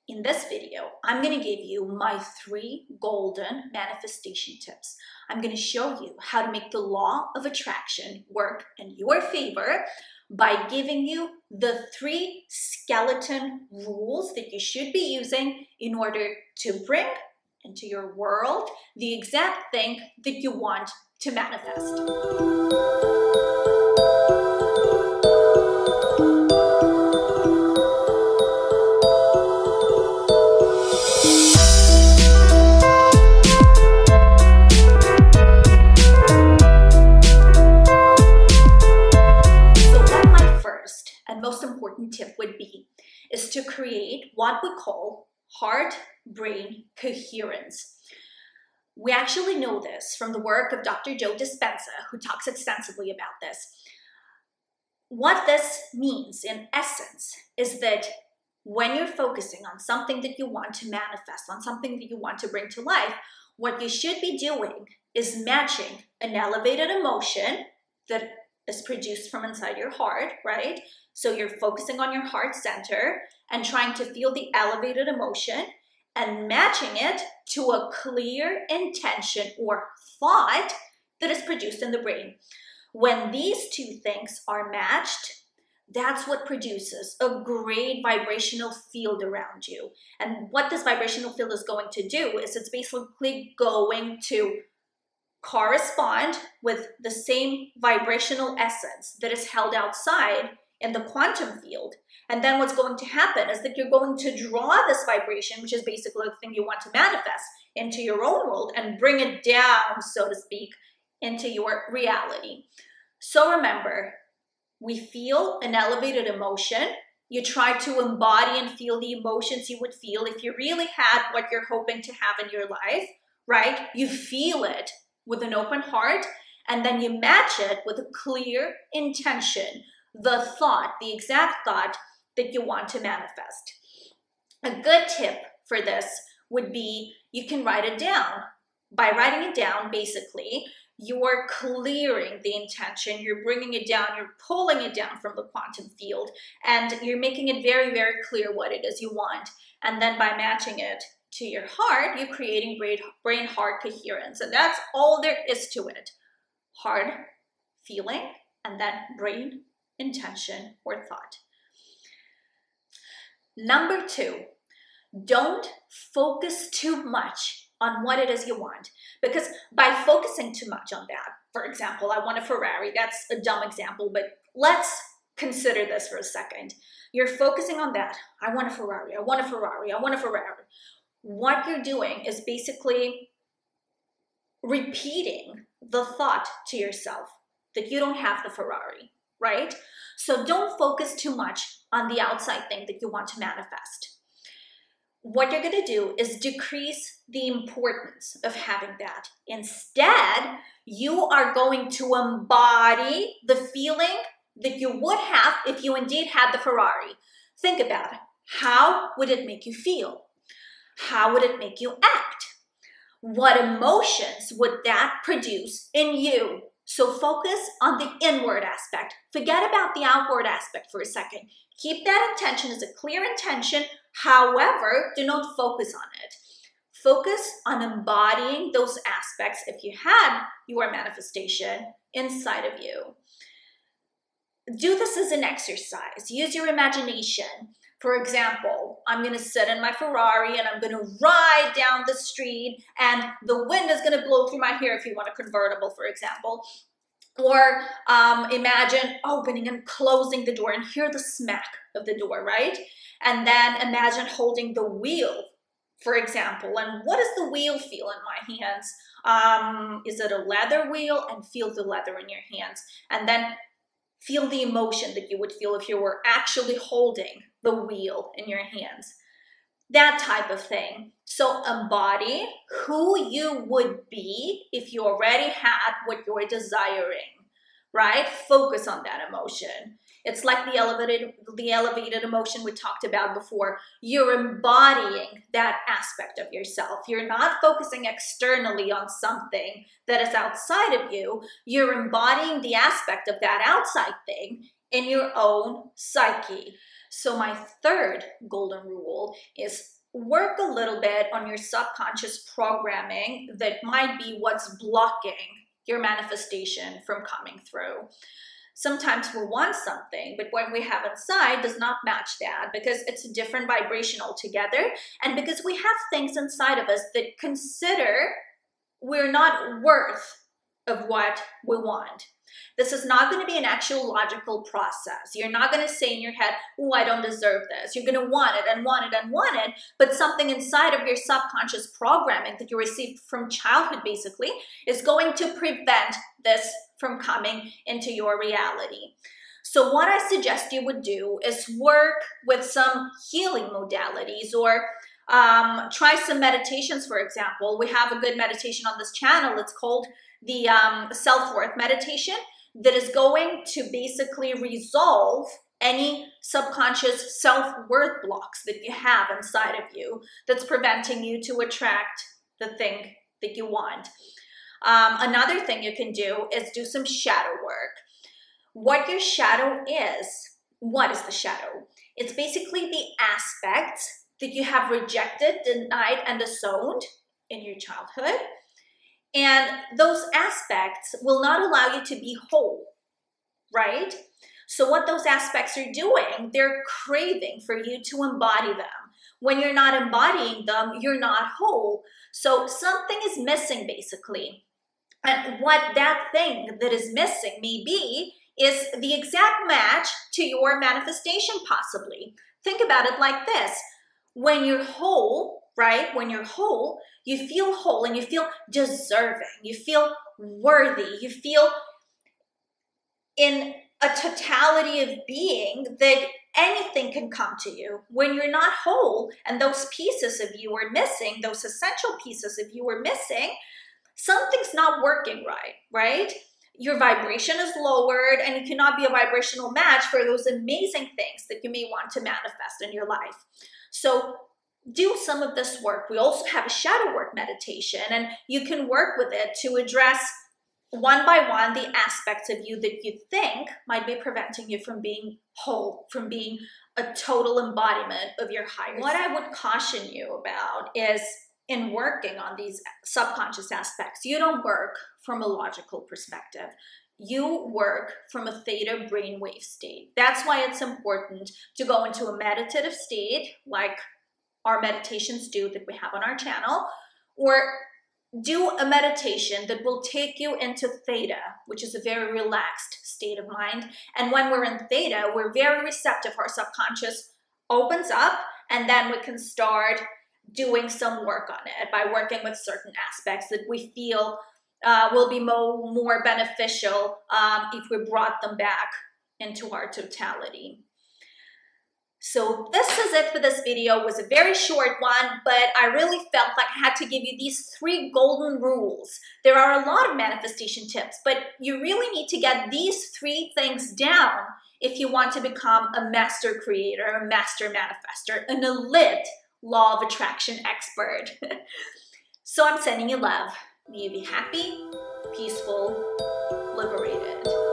In this video, I'm going to give you my 3 golden manifestation tips. I'm going to show you how to make the law of attraction work in your favor by giving you the 3 skeleton rules that you should be using in order to bring into your world the exact thing that you want to manifest. And most important tip would be is to create what we call heart-brain coherence. We actually know this from the work of Dr. Joe Dispenza, who talks extensively about this. What this means in essence is that when you're focusing on something that you want to manifest, on something that you want to bring to life, what you should be doing is matching an elevated emotion that is produced from inside your heart, right? So you're focusing on your heart center and trying to feel the elevated emotion and matching it to a clear intention or thought that is produced in the brain. When these 2 things are matched, that's what produces a great vibrational field around you. And what this vibrational field is going to do is it's basically going to correspond with the same vibrational essence that is held outside in the quantum field. And then what's going to happen is that you're going to draw this vibration, which is basically the thing you want to manifest, into your own world and bring it down, so to speak, into your reality. So remember, we feel an elevated emotion. You try to embody and feel the emotions you would feel if you really had what you're hoping to have in your life, right? You feel it with an open heart, and then you match it with a clear intention, the thought, the exact thought that you want to manifest. A good tip for this would be you can write it down. By writing it down, basically, you're clearing the intention, you're bringing it down, you're pulling it down from the quantum field, and you're making it very, very clear what it is you want. And then by matching it to your heart, you're creating brain-heart coherence. And that's all there is to it. Heart, feeling, and then brain, intention, or thought. Number 2, don't focus too much on what it is you want. Because by focusing too much on that, for example, I want a Ferrari. That's a dumb example, but let's consider this for a second. You're focusing on that. I want a Ferrari. I want a Ferrari. I want a Ferrari. What you're doing is basically repeating the thought to yourself that you don't have the Ferrari, right? So don't focus too much on the outside thing that you want to manifest. What you're going to do is decrease the importance of having that. Instead, you are going to embody the feeling that you would have if you indeed had the Ferrari. Think about it. How would it make you feel? How would it make you act? What emotions would that produce in you? So focus on the inward aspect. Forget about the outward aspect for a second. Keep that intention as a clear intention. However, do not focus on it. Focus on embodying those aspects if you had your manifestation inside of you. Do this as an exercise. Use your imagination. For example, I'm going to sit in my Ferrari and I'm going to ride down the street and the wind is going to blow through my hair if you want a convertible, for example. Or imagine opening and closing the door and hear the smack of the door, right? And then imagine holding the wheel, for example. And what does the wheel feel in my hands? Is it a leather wheel? And feel the leather in your hands. And then feel the emotion that you would feel if you were actually holding the wheel in your hands. That type of thing. So embody who you would be if you already had what you're desiring, right? Focus on that emotion. It's like the elevated emotion we talked about before. You're embodying that aspect of yourself. You're not focusing externally on something that is outside of you. You're embodying the aspect of that outside thing in your own psyche. So my 3rd golden rule is work a little bit on your subconscious programming that might be what's blocking your manifestation from coming through. Sometimes we want something, but what we have inside does not match that because it's a different vibration altogether, and because we have things inside of us that consider we're not worth of what we want. This is not going to be an actual logical process. You're not going to say in your head, oh, I don't deserve this. You're going to want it and want it and want it, but something inside of your subconscious programming that you received from childhood basically is going to prevent this from coming into your reality. So what I suggest you would do is work with some healing modalities, or try some meditations, for example. We have a good meditation on this channel. It's called the self-worth meditation, that is going to basically resolve any subconscious self-worth blocks that you have inside of you that's preventing you to attract the thing that you want. Another thing you can do is do some shadow work. What your shadow is, what is the shadow? It's basically the aspects that you have rejected, denied, and disowned in your childhood. And those aspects will not allow you to be whole, right? So what those aspects are doing, they're craving for you to embody them. When you're not embodying them, you're not whole. So something is missing basically. And what that thing that is missing may be is the exact match to your manifestation possibly. Think about it like this. When you're whole, right? When you're whole, you feel whole and you feel deserving. You feel worthy. You feel in a totality of being that anything can come to you. When you're not whole and those pieces of you are missing, those essential pieces of you are missing, something's not working right? Your vibration is lowered and it cannot be a vibrational match for those amazing things that you may want to manifest in your life. So do some of this work. We also have a shadow work meditation, and you can work with it to address one by one the aspects of you that you think might be preventing you from being whole, from being a total embodiment of your higher self. What I would caution you about is, in working on these subconscious aspects, you don't work from a logical perspective. You work from a theta brainwave state. That's why it's important to go into a meditative state like our meditations do that we have on our channel, or do a meditation that will take you into theta, which is a very relaxed state of mind. And when we're in theta, we're very receptive. Our subconscious opens up, and then we can start doing some work on it by working with certain aspects that we feel will be more beneficial if we brought them back into our totality. So this is it for this video. It was a very short one, but I really felt like I had to give you these 3 golden rules. There are a lot of manifestation tips, but you really need to get these 3 things down if you want to become a master creator, a master manifester, an elite law of attraction expert. So I'm sending you love. May you be happy, peaceful, liberated.